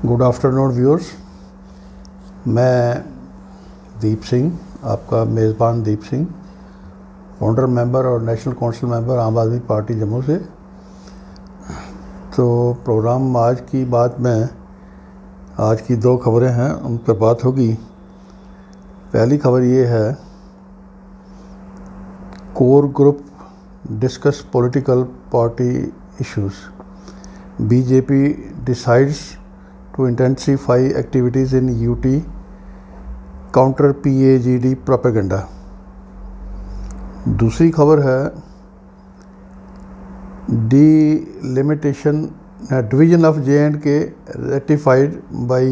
Good afternoon viewers. मैं दीप सिंह, आपका मेज़बान दीप सिंह, फाउंडर मेंबर और नेशनल काउंसिल मेंबर आम आदमी पार्टी जम्मू से। तो प्रोग्राम आज की बात में आज की दो खबरें हैं, उन पर बात होगी। पहली खबर ये है, core group discuss political party issues, BJP decides to intensify activities in UT counter PAGD propaganda। दूसरी खबर है, delimitation division of J&K ratified by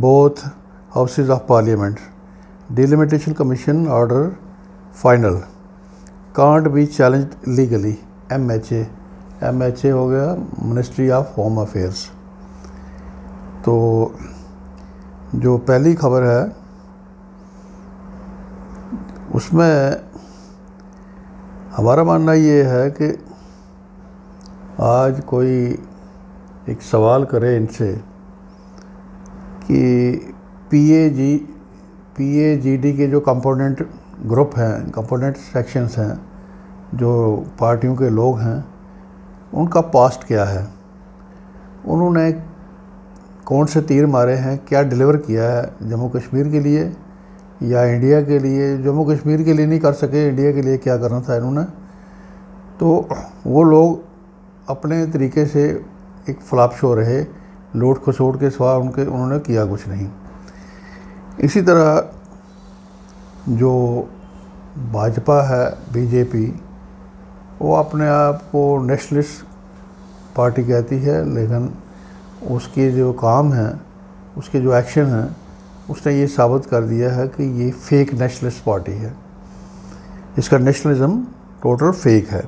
both houses of parliament, delimitation commission order final, can't be challenged legally। MHA हो गया ministry of home affairs. तो जो पहली खबर है उसमें हमारा मानना ये है कि आज कोई एक सवाल करे इनसे कि PAGD के जो कंपोनेंट ग्रुप हैं, कंपोनेंट सेक्शंस हैं, जो पार्टियों के लोग हैं, उनका पास्ट क्या है, उन्होंने कौन से तीर मारे हैं, क्या डिलीवर किया है जम्मू कश्मीर के लिए या इंडिया के लिए। जम्मू कश्मीर के लिए नहीं कर सके, इंडिया के लिए क्या करना था इन्होंने। तो वो लोग अपने तरीके से एक फ्लॉप शो रहे, लोट खसोट के सिवा उन्होंने किया कुछ नहीं। इसी तरह जो भाजपा है, बीजेपी, वो अपने आप को नेशनलिस्ट पार्टी कहती है, लेकिन उसके जो काम हैं, उसके जो एक्शन हैं, उसने ये साबित कर दिया है कि ये फेक नेशनलिस्ट पार्टी है, इसका नेशनलिज्म टोटल फेक है।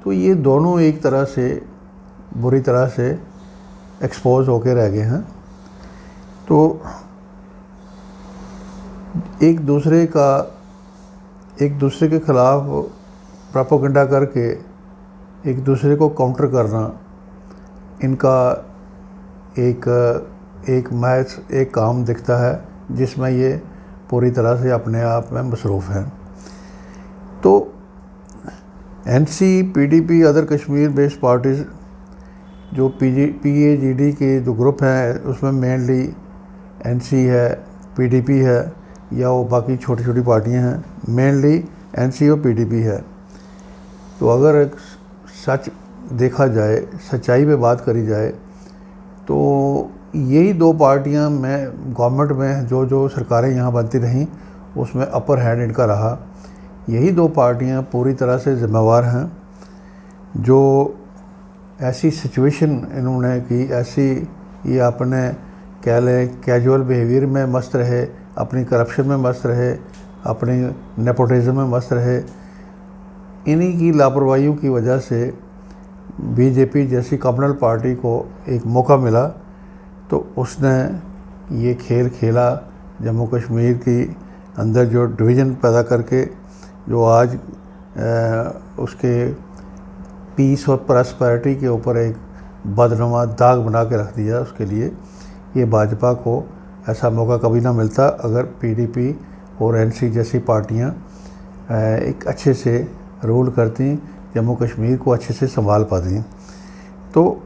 तो ये दोनों एक तरह से बुरी तरह से एक्सपोज होकर रह गए हैं। तो एक दूसरे के ख़िलाफ़ प्रोपेगेंडा करके एक दूसरे को काउंटर करना इनका एक काम दिखता है, जिसमें ये पूरी तरह से अपने आप में मसरूफ़ हैं। तो NC, PDP, other Kashmir based parties, जो PAGD के जो ग्रुप हैं, उसमें मेनली NC है, PDP है, या वो बाकी छोटी छोटी पार्टियां हैं, मेनली NC और PDP है। तो अगर सच देखा जाए, सच्चाई पे बात करी जाए, तो यही दो पार्टियां में गवर्नमेंट में जो सरकारें यहाँ बनती रहीं, उसमें अपर हैंड इनका रहा। यही दो पार्टियां पूरी तरह से ज़िम्मेवार हैं, जो ऐसी सिचुएशन इन्होंने की, ऐसी ये अपने कह लें कैजुअल बिहेवियर में मस्त रहे, अपनी करप्शन में मस्त रहे, अपनी नेपोटिज्म में मस्त रहे। इन्हीं की लापरवाहियों की वजह से बीजेपी जैसी कम्युनल पार्टी को एक मौका मिला, तो उसने ये खेल खेला, जम्मू कश्मीर की अंदर जो डिवीज़न पैदा करके जो आज उसके पीस और प्रॉस्पेरिटी के ऊपर एक बदनुमा दाग बना के रख दिया। उसके लिए ये भाजपा को ऐसा मौका कभी ना मिलता अगर PDP और NC जैसी पार्टियां एक अच्छे से रूल करती, जम्मू कश्मीर को अच्छे से संभाल पाती। तो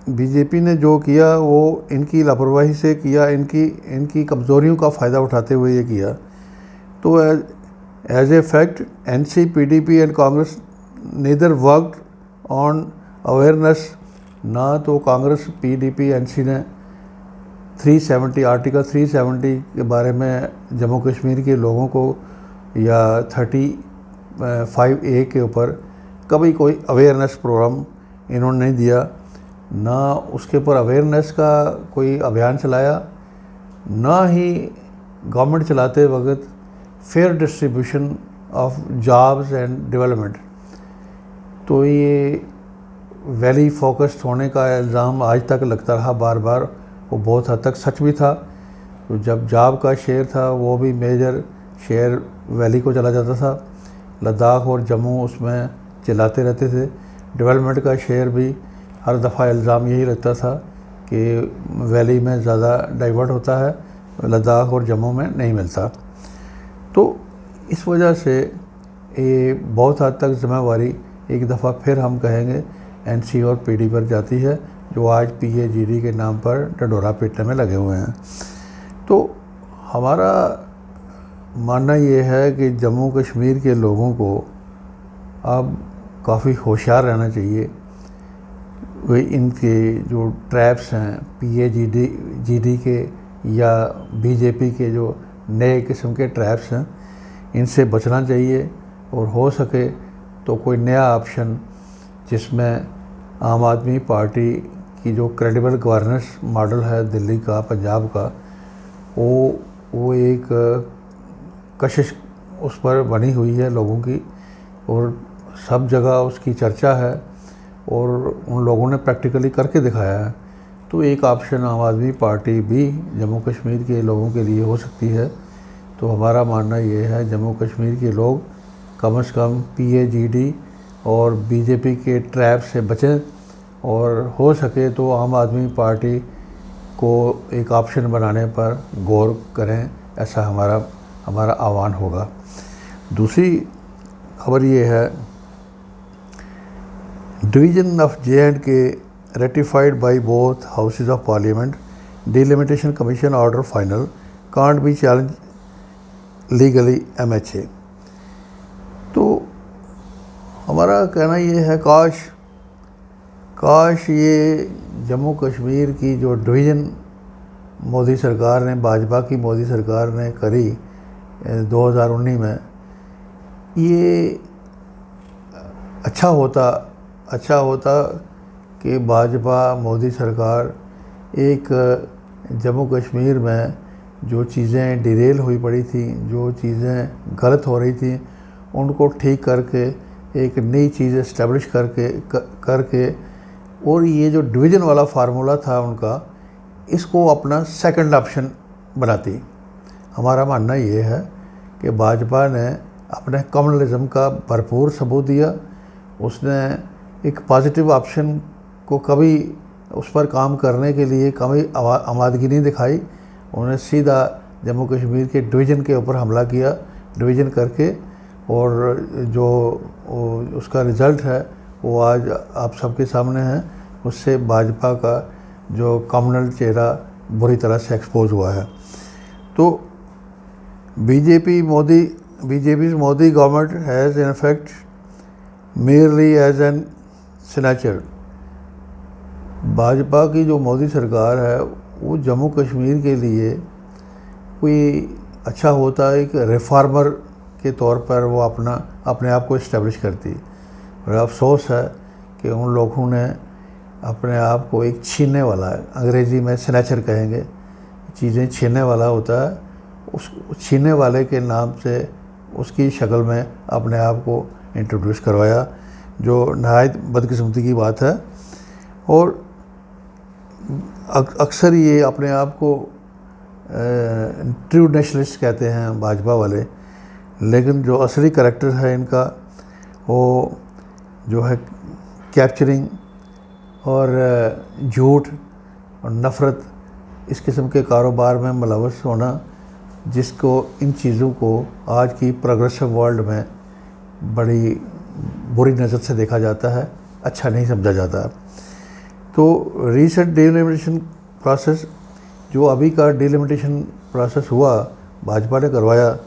बीजेपी ने जो किया वो इनकी लापरवाही से किया, इनकी कमज़ोरियों का फ़ायदा उठाते हुए ये किया। तो as a fact NC, PDP and Congress neither worked on awareness. ना तो कांग्रेस, PDP, NC ने 370 आर्टिकल 370 के बारे में जम्मू कश्मीर के लोगों को, या 35A के ऊपर कभी कोई अवेयरनेस प्रोग्राम इन्होंने नहीं दिया, ना उसके ऊपर अवेयरनेस का कोई अभियान चलाया, ना ही गवर्नमेंट चलाते वक्त fair distribution of jobs and development. तो ये वैली फोकस्ड होने का इल्ज़ाम आज तक लगता रहा बार बार, वो बहुत हद तक सच भी था। तो जब जॉब का शेयर था, वो भी मेजर शेयर वैली को चला जाता था, लद्दाख और जम्मू उसमें चिल्लाते रहते थे। डेवलपमेंट का शेयर भी हर दफ़ा इल्ज़ाम यही लगता था कि वैली में ज़्यादा डाइवर्ट होता है, लद्दाख और जम्मू में नहीं मिलता। तो इस वजह से ये बहुत हद तक ज़िम्मेवारी एक दफ़ा फिर हम कहेंगे एनसी और पीडी पर जाती है, जो आज पीएजीडी के नाम पर ढिंढोरा पीटने में लगे हुए हैं। तो हमारा मानना ये है कि जम्मू कश्मीर के लोगों को अब काफ़ी होशियार रहना चाहिए। वे इनके जो ट्रैप्स हैं पीएजीडी के या बीजेपी के जो नए किस्म के ट्रैप्स हैं, इनसे बचना चाहिए और हो सके तो कोई नया ऑप्शन जिसमें आम आदमी पार्टी की जो क्रेडिबल गवर्नेंस मॉडल है दिल्ली का, पंजाब का, वो एक कशिश उस पर बनी हुई है लोगों की और सब जगह उसकी चर्चा है और उन लोगों ने प्रैक्टिकली करके दिखाया है। तो एक ऑप्शन आम आदमी पार्टी भी जम्मू कश्मीर के लोगों के लिए हो सकती है। तो हमारा मानना ये है जम्मू कश्मीर के लोग कम से कम पीएजीडी और बीजेपी के ट्रैप से बचें और हो सके तो आम आदमी पार्टी को एक ऑप्शन बनाने पर गौर करें, ऐसा हमारा आह्वान होगा। दूसरी खबर ये है, division of J&K ratified by both houses of parliament, delimitation commission order final, can't be challenged legally MHA। तो हमारा कहना ये है काश ये जम्मू कश्मीर की जो डिवीज़न मोदी सरकार ने, भाजपा की मोदी सरकार ने करी 2019 में, ये अच्छा होता कि भाजपा मोदी सरकार एक जम्मू कश्मीर में जो चीज़ें डिरेल हुई पड़ी थी, जो चीज़ें गलत हो रही थी, उनको ठीक करके एक नई चीज़ इस्टेब्लिश करके और ये जो डिवीज़न वाला फार्मूला था उनका, इसको अपना सेकंड ऑप्शन बनाती। हमारा मानना ये है कि भाजपा ने अपने कम्युनलिज्म का भरपूर सबूत दिया। उसने एक पॉजिटिव ऑप्शन को कभी उस पर काम करने के लिए कभी आमादगी नहीं दिखाई। उन्होंने सीधा जम्मू कश्मीर के डिवीज़न के ऊपर हमला किया, डिवीज़न करके, और जो उसका रिज़ल्ट है वो आज आप सबके सामने है। उससे भाजपा का जो कम्युनल चेहरा बुरी तरह से एक्सपोज हुआ है। तो BJP Modi government has in effect merely as an signature. BJP की जो मोदी सरकार है वो जम्मू कश्मीर के लिए कोई अच्छा होता है, एक रिफॉर्मर के तौर पर वो अपने आप को इस्टेब्लिश करती। और अफसोस है कि उन लोगों ने अपने आप को एक छीनने वाला है, अंग्रेज़ी में स्नैचर कहेंगे, चीज़ें छीनने वाला होता है, उस छीनने वाले के नाम से उसकी शक्ल में अपने आप को इंट्रोड्यूस करवाया, जो नहायत बदकिस्मती की बात है। और अक्सर ये अपने आप को ट्रू नेशनलिस्ट कहते हैं भाजपा वाले, लेकिन जो असली करैक्टर है इनका वो जो है कैप्चरिंग और झूठ और नफ़रत, इस किस्म के कारोबार में मुलव्वस होना, जिसको इन चीज़ों को आज की प्रोग्रेसिव वर्ल्ड में बड़ी बुरी नज़र से देखा जाता है, अच्छा नहीं समझा जाता। तो रीसेंट डिलिमिटेशन प्रोसेस, जो अभी का डिलिमिटेशन प्रोसेस हुआ, भाजपा ने करवाया,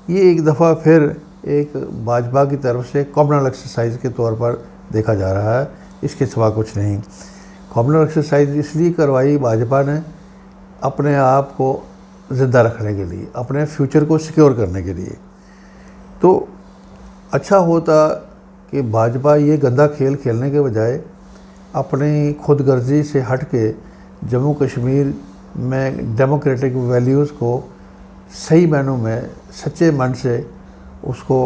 ये एक दफ़ा फिर एक भाजपा की तरफ से कॉम्युनल एक्सरसाइज के तौर पर देखा जा रहा है, इसके सिवा कुछ नहीं। कॉम्युनल एक्सरसाइज इसलिए करवाई भाजपा ने अपने आप को ज़िंदा रखने के लिए, अपने फ्यूचर को सिक्योर करने के लिए। तो अच्छा होता कि भाजपा ये गंदा खेल खेलने के बजाय अपनी खुदगर्जी से हट के जम्मू कश्मीर में डेमोक्रेटिक वैल्यूज़ को सही मायनों में सच्चे मन से उसको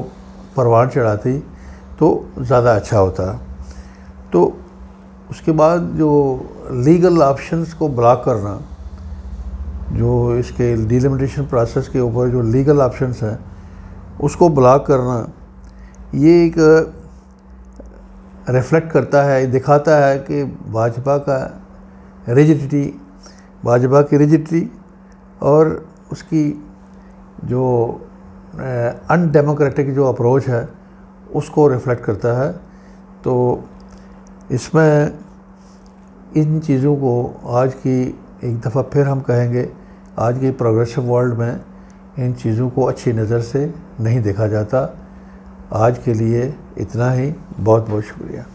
परवान चढ़ाती तो ज़्यादा अच्छा होता। तो उसके बाद जो लीगल ऑप्शंस को ब्लॉक करना, जो इसके डिलिमिटेशन प्रोसेस के ऊपर जो लीगल ऑप्शंस हैं उसको ब्लॉक करना, ये एक रिफ्लेक्ट करता है, दिखाता है कि भाजपा का रिजिडिटी, भाजपा की रिजिडिटी और उसकी जो अनडेमोक्रेटिक जो अप्रोच है उसको रिफ्लेक्ट करता है। तो इसमें इन चीज़ों को आज की एक दफ़ा फिर हम कहेंगे, आज की प्रोग्रेसिव वर्ल्ड में इन चीज़ों को अच्छी नज़र से नहीं देखा जाता। आज के लिए इतना ही, बहुत बहुत शुक्रिया।